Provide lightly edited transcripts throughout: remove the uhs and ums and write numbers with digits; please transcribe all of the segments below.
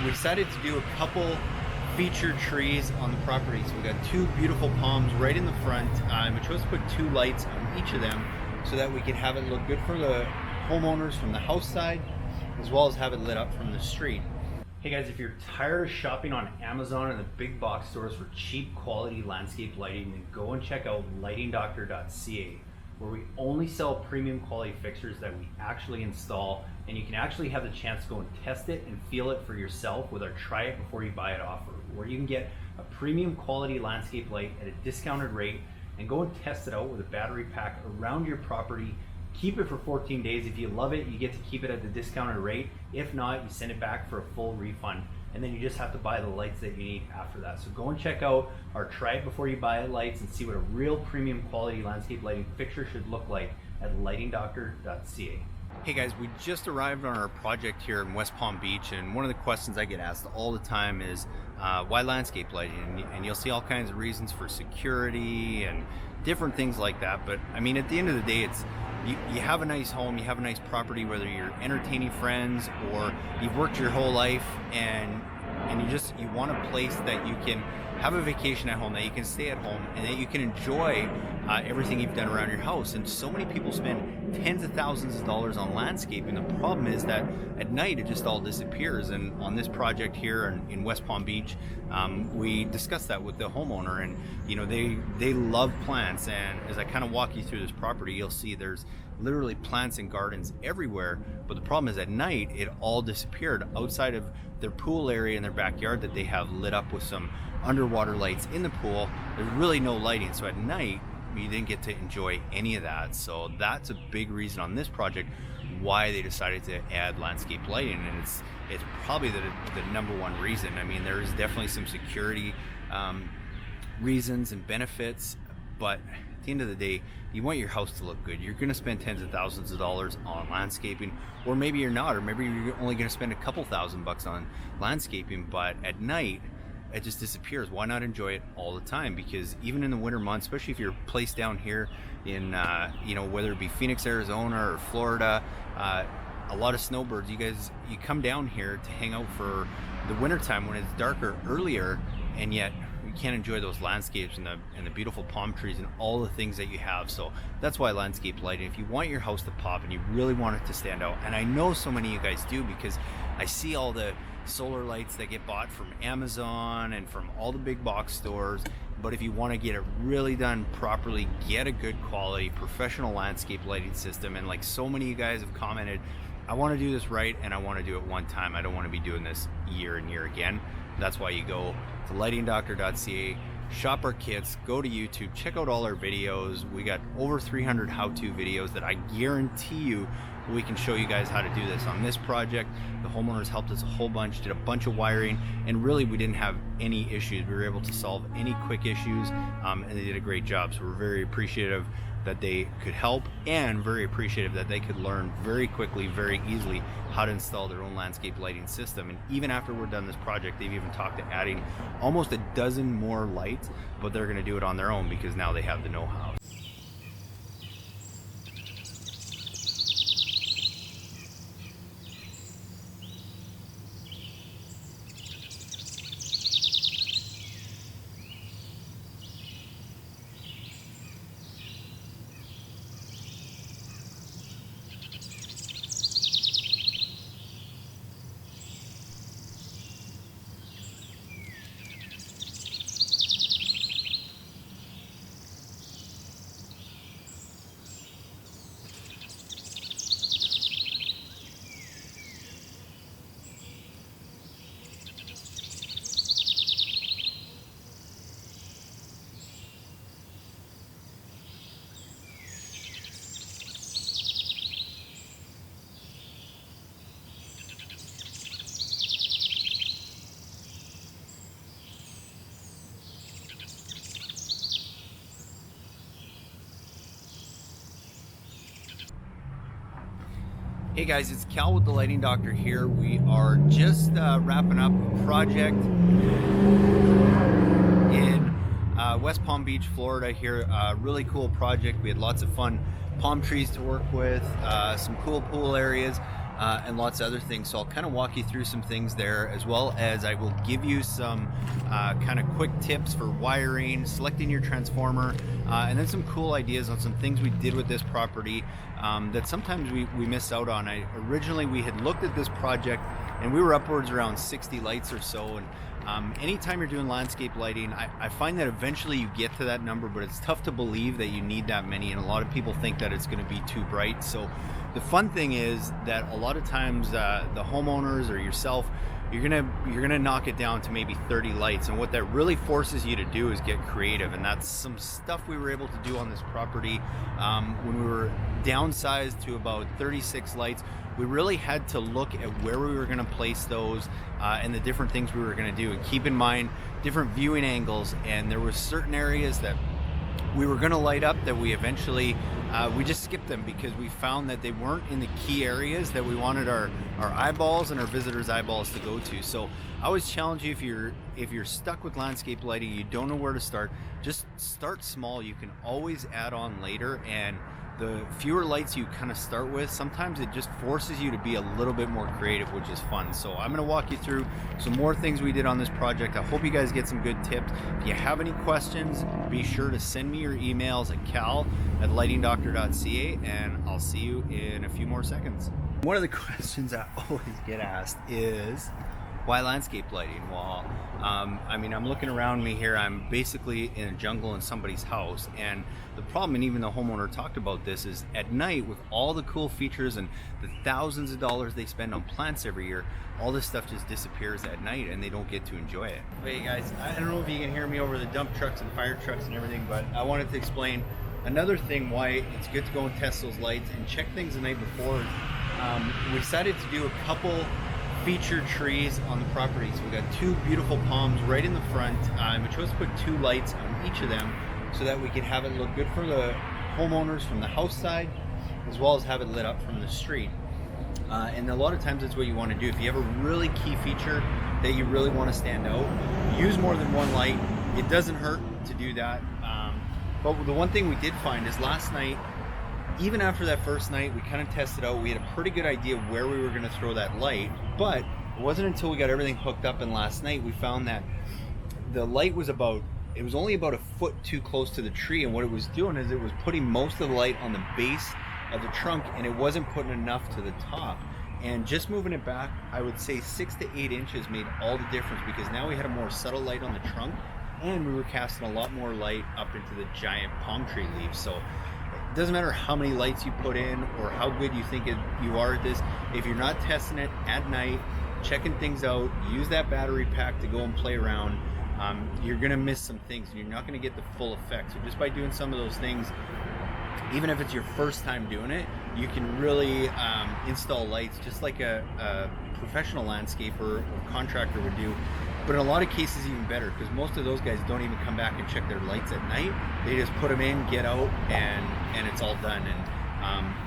we decided to do a couple featured trees on the property. So we got two beautiful palms right in the front. We chose to put two lights on each of them so that we could have it look good for the homeowners from the house side, as well as have it lit up from the street. Hey guys, if you're tired of shopping on Amazon and the big box stores for cheap quality landscape lighting, then go and check out lightingdoctor.ca, where we only sell premium quality fixtures that we actually install, and you can actually have the chance to go and test it and feel it for yourself with our try it before you buy it offer, where you can get a premium quality landscape light at a discounted rate and go and test it out with a battery pack around your property. Keep it for 14 days. If you love it, you get to keep it at the discounted rate. If not, you send it back for a full refund, and then you just have to buy the lights that you need after that. So go and check out our try it before you buy it lights and see what a real premium quality landscape lighting fixture should look like at lightingdoctor.ca. Hey guys, we just arrived on our project here in West Palm Beach, and one of the questions I get asked all the time is why landscape lighting? And you'll see all kinds of reasons for security and different things like that. But I mean, at the end of the day, it's you have a nice home, you have a nice property, whether you're entertaining friends or you've worked your whole life, and you want a place that you can have a vacation at home, that you can stay at home, and that you can enjoy everything you've done around your house. And so many people spend tens of thousands of dollars on landscaping. The problem is that at night it just all disappears. And on this project here in West Palm Beach, we discussed that with the homeowner, and they love plants. And as I kind of walk you through this property, you'll see there's literally plants and gardens everywhere, but the problem is at night it all disappeared. Outside of their pool area in their backyard that they have lit up with some underwater lights in the pool, there's really no lighting, so at night you didn't get to enjoy any of that. So that's a big reason on this project why they decided to add landscape lighting, and it's probably the number one reason. I mean, there is definitely some security reasons and benefits, but at the end of the day, you want your house to look good. You're going to spend tens of thousands of dollars on landscaping, or maybe you're not, or maybe you're only going to spend a couple $1,000 on landscaping, but at night it just disappears. Why not enjoy it all the time? Because even in the winter months, especially if you're placed down here in whether it be Phoenix, Arizona, or Florida, a lot of snowbirds, you come down here to hang out for the winter time when it's darker earlier, and yet you can't enjoy those landscapes and the beautiful palm trees and all the things that you have. So that's why landscape lighting, if you want your house to pop and you really want it to stand out, and I know so many of you guys do, because I see all the solar lights that get bought from Amazon and from all the big box stores. But if you want to get it really done properly, get a good quality professional landscape lighting system. And like so many of you guys have commented, I want to do this right, and I want to do it one time. I don't want to be doing this year and year again. That's why you go to lightingdoctor.ca, shop our kits, go to YouTube, check out all our videos. We got over 300 how-to videos that I guarantee you we can show you guys how to do this. On this project, the homeowners helped us a whole bunch, did a bunch of wiring, and really we didn't have any issues. We were able to solve any quick issues, and they did a great job. So we're very appreciative that they could help, and very appreciative that they could learn very quickly, very easily how to install their own landscape lighting system. And even after we're done this project, they've even talked to adding almost a dozen more lights, but they're going to do it on their own because now they have the know-how. Hey guys, it's Cal with the Lighting Doctor here. We are just wrapping up a project in West Palm Beach, Florida here. Really cool project. We had lots of fun palm trees to work with, some cool pool areas, and lots of other things. So I'll kind of walk you through some things there, as well as I will give you some kind of quick tips for wiring, selecting your transformer, and then some cool ideas on some things we did with this property that sometimes we miss out on. Originally we had looked at this project and we were upwards around 60 lights or so, and anytime you're doing landscape lighting, I find that eventually you get to that number, but it's tough to believe that you need that many, and a lot of people think that it's going to be too bright. So the fun thing is that a lot of times the homeowners or yourself, you're gonna knock it down to maybe 30 lights, and what that really forces you to do is get creative, and that's some stuff we were able to do on this property when we were downsized to about 36 lights. We really had to look at where we were going to place those and the different things we were going to do, and keep in mind different viewing angles. And there were certain areas that we were going to light up that we eventually we just skipped them because we found that they weren't in the key areas that we wanted our eyeballs and our visitors' eyeballs to go to. So I always challenge you, if you're stuck with landscape lighting, you don't know where to start, just start small. You can always add on later, and the fewer lights you kind of start with, sometimes it just forces you to be a little bit more creative, which is fun. So I'm going to walk you through some more things we did on this project. I hope you guys get some good tips. If you have any questions, be sure to send me your emails at cal@lightingdoctor.ca, and I'll see you in a few more seconds. One of the questions I always get asked is, why landscape lighting? Well, I mean, I'm looking around me here. I'm basically in a jungle in somebody's house, and the problem, and even the homeowner talked about this, is at night with all the cool features and the thousands of dollars they spend on plants every year, all this stuff just disappears at night and they don't get to enjoy it. Hey guys, I don't know if you can hear me over the dump trucks and fire trucks and everything, but I wanted to explain another thing why it's good to go and test those lights and check things the night before. We decided to do a couple featured trees on the property. So we got two beautiful palms right in the front. We chose to put two lights on each of them so that we could have it look good for the homeowners from the house side, as well as have it lit up from the street. And a lot of times that's what you want to do. If you have a really key feature that you really want to stand out, use more than one light. It doesn't hurt to do that. But the one thing we did find is last night, even after that first night, we kind of tested out. We had a pretty good idea of where we were going to throw that light, but it wasn't until we got everything hooked up and last night we found that the light was only about a foot too close to the tree, and what it was doing is it was putting most of the light on the base of the trunk, and it wasn't putting enough to the top. And just moving it back, I would say 6 to 8 inches made all the difference, because now we had a more subtle light on the trunk, and we were casting a lot more light up into the giant palm tree leaves. So it doesn't matter how many lights you put in or how good you think you are at this. If you're not testing it at night, checking things out, use that battery pack to go and play around, you're going to miss some things and you're not going to get the full effect. So just by doing some of those things, even if it's your first time doing it, you can really install lights just like a professional landscaper or contractor would do. But in a lot of cases even better, because most of those guys don't even come back and check their lights at night. They just put them in, get out, and it's all done. And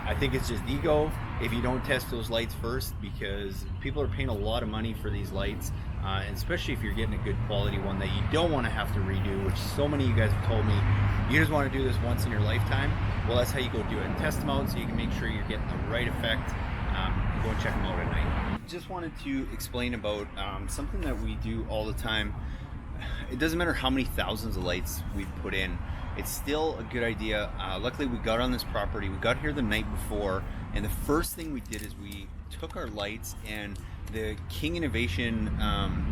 I think it's just ego if you don't test those lights first, because people are paying a lot of money for these lights, and especially if you're getting a good quality one that you don't want to have to redo, which so many of you guys have told me you just want to do this once in your lifetime. Well, that's how you go do it, and test them out so you can make sure you're getting the right effect. Go and check them out at night. Just wanted to explain about something that we do all the time. It doesn't matter how many thousands of lights we put in, it's still a good idea. Luckily we got on this property, we got here the night before, and the first thing we did is we took our lights and the King Innovation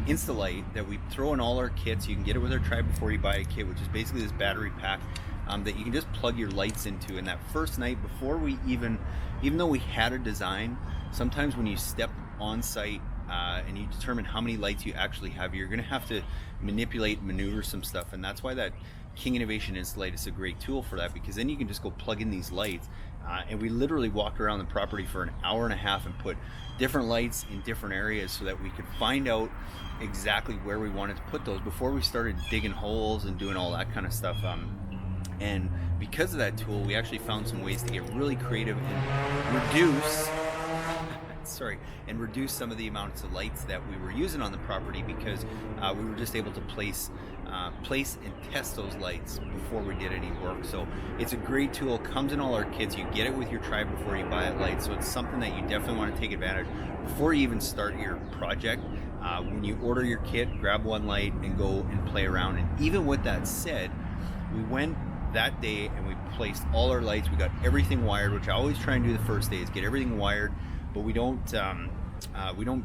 Insta-Light that we throw in all our kits. You can get it with our Try Before You Buy a kit, which is basically this battery pack that you can just plug your lights into. And that first night, before we even though we had a design, sometimes when you step on site and you determine how many lights you actually have, you're going to have to maneuver some stuff. And that's why that King Innovation Insta-Light is a great tool for that, because then you can just go plug in these lights. And we literally walked around the property for an hour and a half and put different lights in different areas so that we could find out exactly where we wanted to put those before we started digging holes and doing all that kind of stuff. And because of that tool, we actually found some ways to get really creative and and reduce some of the amounts of lights that we were using on the property, because we were just able to place and test those lights before we did any work. So it's a great tool, comes in all our kits. You get it with your Tribe Before You Buy It light, so it's something that you definitely want to take advantage before you even start your project. When you order your kit, grab one light and go and play around. And even with that said, we went that day and we placed all our lights. We got everything wired, which I always try and do the first day, is get everything wired, but we don't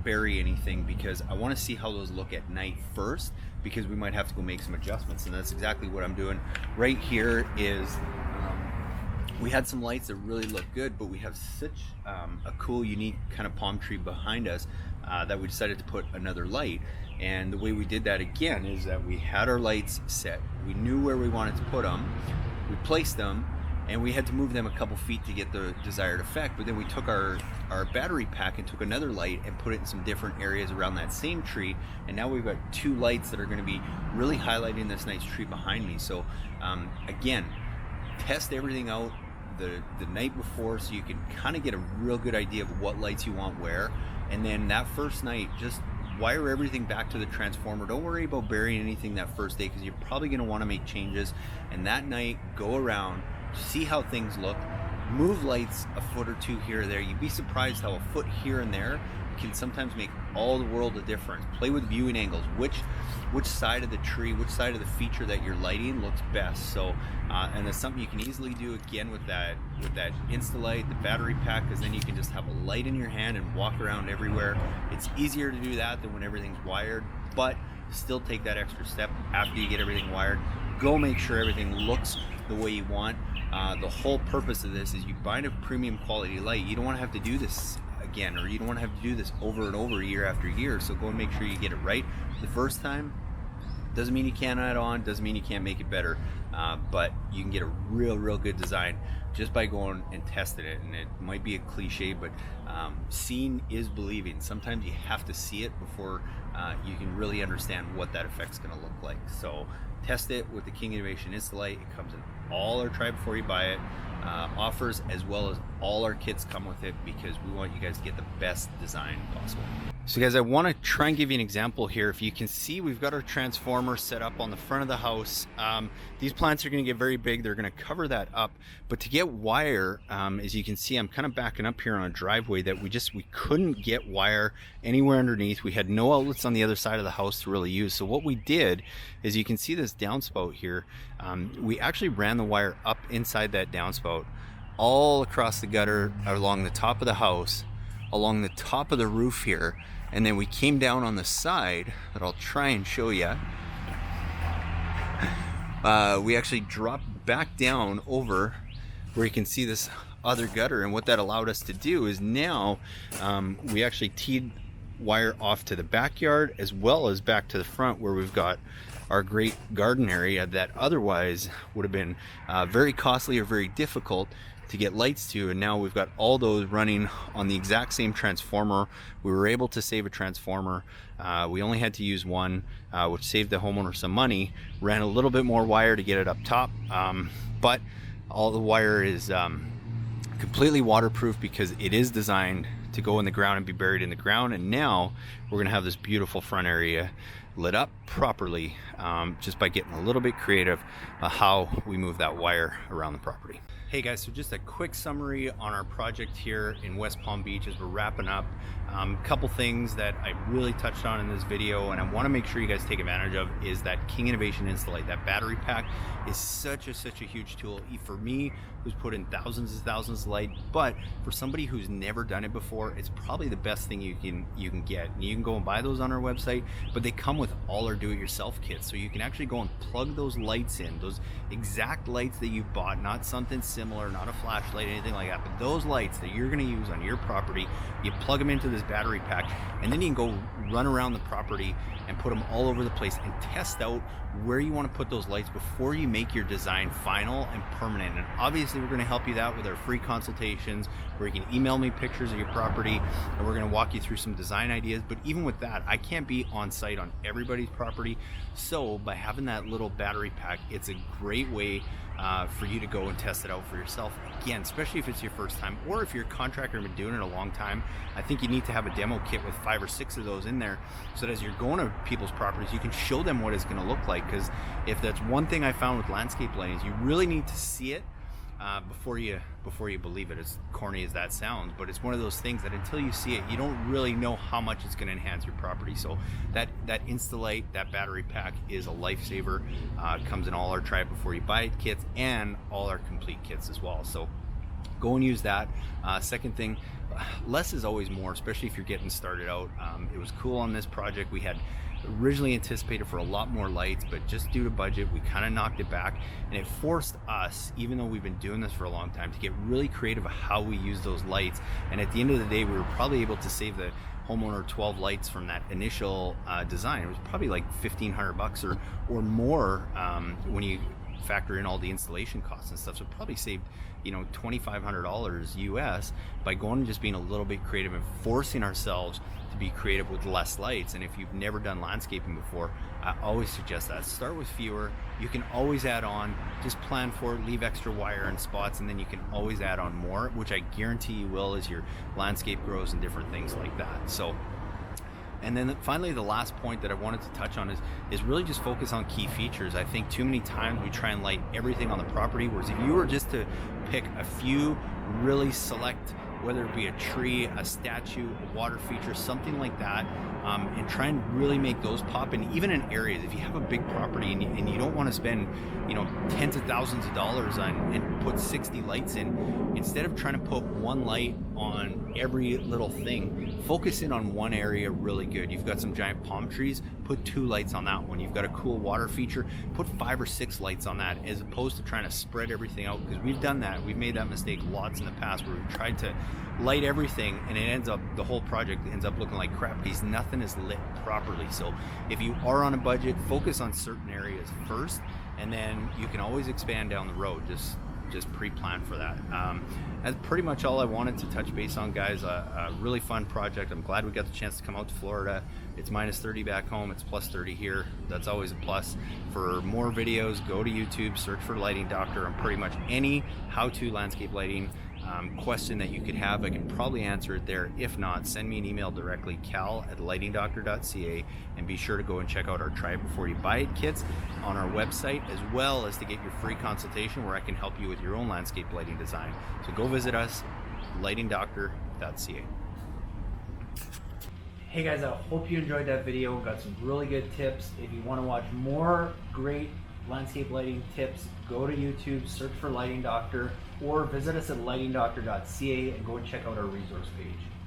bury anything, because I want to see how those look at night first, because we might have to go make some adjustments. And that's exactly what I'm doing. Right here is we had some lights that really look good, but we have such a cool, unique kind of palm tree behind us that we decided to put another light. And the way we did that again is that we had our lights set. We knew where we wanted to put them. We placed them, and we had to move them a couple feet to get the desired effect. But then we took our battery pack and took another light and put it in some different areas around that same tree. And now we've got two lights that are going to be really highlighting this nice tree behind me. So again, test everything out the night before, so you can kind of get a real good idea of what lights you want where. And then that first night, just wire everything back to the transformer. Don't worry about burying anything that first day, because you're probably going to want to make changes. And that night, go around, see how things look, move lights a foot or two here or there. You'd be surprised how a foot here and there can sometimes make all the world of difference. Play with viewing angles, which side of the tree, which side of the feature that you're lighting looks best. So and that's something you can easily do again with that Instalight, the battery pack, because then you can just have a light in your hand and walk around everywhere. It's easier to do that than when everything's wired, but still take that extra step after you get everything wired. Go make sure everything looks the way you want. The whole purpose of this is you buy a premium quality light. You don't want to have to do this again, or you don't want to have to do this over and over year after year. So go and make sure you get it right the first time. Doesn't mean you can't add on, doesn't mean you can't make it better, but you can get a real good design just by going and testing it. And it might be a cliche, but seeing is believing. Sometimes you have to see it before you can really understand what that effect's going to look like. So test it with the King Innovation Instalight. It comes in all our Try Before You Buy It offers, as well as all our kits come with it, because we want you guys to get the best design possible. So guys, I want to try and give you an example here. If you can see, we've got our transformer set up on the front of the house. These plants are going to get very big. They're going to cover that up. But to get wire, as you can see, I'm kind of backing up here on a driveway that we couldn't get wire anywhere underneath. We had no outlets on the other side of the house to really use. So what we did is, you can see this downspout here. We actually ran the wire up inside that downspout, all across the gutter, along the top of the house, along the top of the roof here. And then we came down on the side that I'll try and show you. We actually dropped back down over where you can see this other gutter. And what that allowed us to do is now we actually teed wire off to the backyard, as well as back to the front, where we've got our great garden area that otherwise would have been very costly or very difficult to get lights to. And now we've got all those running on the exact same transformer. We were able to save a transformer. We only had to use one, which saved the homeowner some money. Ran a little bit more wire to get it up top, but all the wire is completely waterproof, because it is designed to go in the ground and be buried in the ground. And now we're going to have this beautiful front area lit up properly, just by getting a little bit creative how we move that wire around the property. Hey guys, so just a quick summary on our project here in West Palm Beach as we're wrapping up. A couple things that I really touched on in this video, and I want to make sure you guys take advantage of, is that King Innovation Instalight. That battery pack is such a huge tool. For me, who's put in thousands and thousands of light, but for somebody who's never done it before, it's probably the best thing you can get. And you can go and buy those on our website, but they come with all our do-it-yourself kits, so you can actually go and plug those lights in, those exact lights that you bought, not something similar, not a flashlight, anything like that, but those lights that you're going to use on your property. You plug them into this battery pack, and then you can go run around the property and put them all over the place and test out where you want to put those lights before you make your design final and permanent. And obviously we're going to help you that with our free consultations, where you can email me pictures of your property, and we're going to walk you through some design ideas. But even with that, I can't be on site on everybody's property, so by having that little battery pack, it's a great way for you to go and test it out for yourself. Again, especially if it's your first time, or if you're a contractor and been doing it a long time, I think you need to have a demo kit with 5 or 6 of those in there, so that as you're going to people's properties, you can show them what it's going to look like. Because if that's one thing I found with landscape lighting, is you really need to see it before you believe it. As corny as that sounds, but it's one of those things that until you see it, you don't really know how much it's going to enhance your property. So that Instalight, that battery pack, is a lifesaver. It comes in all our try it before you buy it kits and all our complete kits as well. So go and use that. Second thing, less is always more, especially if you're getting started out. It was cool on this project. We had originally anticipated for a lot more lights, but just due to budget, we kind of knocked it back, and it forced us, even though we've been doing this for a long time, to get really creative of how we use those lights. And at the end of the day, we were probably able to save the homeowner 12 lights from that initial design. It was probably like $1,500 or more when you factor in all the installation costs and stuff. So probably saved, you know, $2,500 US by going and just being a little bit creative and forcing ourselves to be creative with less lights. And if you've never done landscaping before, I always suggest that. Start with fewer. You can always add on. Just plan for it, leave extra wire and spots, and then you can always add on more, which I guarantee you will as your landscape grows and different things like that. So, and then finally, the last point that I wanted to touch on is really just focus on key features. I think too many times we try and light everything on the property, whereas if you were just to pick a few really select, whether it be a tree, a statue, a water feature, something like that, and try and really make those pop. And even in areas, if you have a big property and you don't want to spend, you know, tens of thousands of dollars on and put 60 lights in, instead of trying to put one light on every little thing, focus in on one area really good. You've got some giant palm trees, put 2 lights on that one. You've got a cool water feature, put 5 or 6 lights on that, as opposed to trying to spread everything out. Because we've done that. We've made that mistake lots in the past, where we've tried to light everything and it ends up, the whole project ends up looking like crap because nothing is lit properly. So if you are on a budget, focus on certain areas first, and then you can always expand down the road. Just pre-plan for that. That's pretty much all I wanted to touch base on, guys. A really fun project. I'm glad we got the chance to come out to Florida. It's minus 30 back home, it's plus 30 here. That's always a plus. For more videos, go to YouTube, search for Lighting Doctor, and pretty much any how-to landscape lighting question that you could have, I can probably answer it there. If not, send me an email directly, cal@lightingdoctor.ca, and be sure to go and check out our Try It Before You Buy It kits on our website, as well as to get your free consultation where I can help you with your own landscape lighting design. So go visit us, lightingdoctor.ca. Hey guys, I hope you enjoyed that video. Got some really good tips. If you want to watch more great landscape lighting tips, go to YouTube, search for Lighting Doctor, or visit us at lightingdoctor.ca and go and check out our resource page.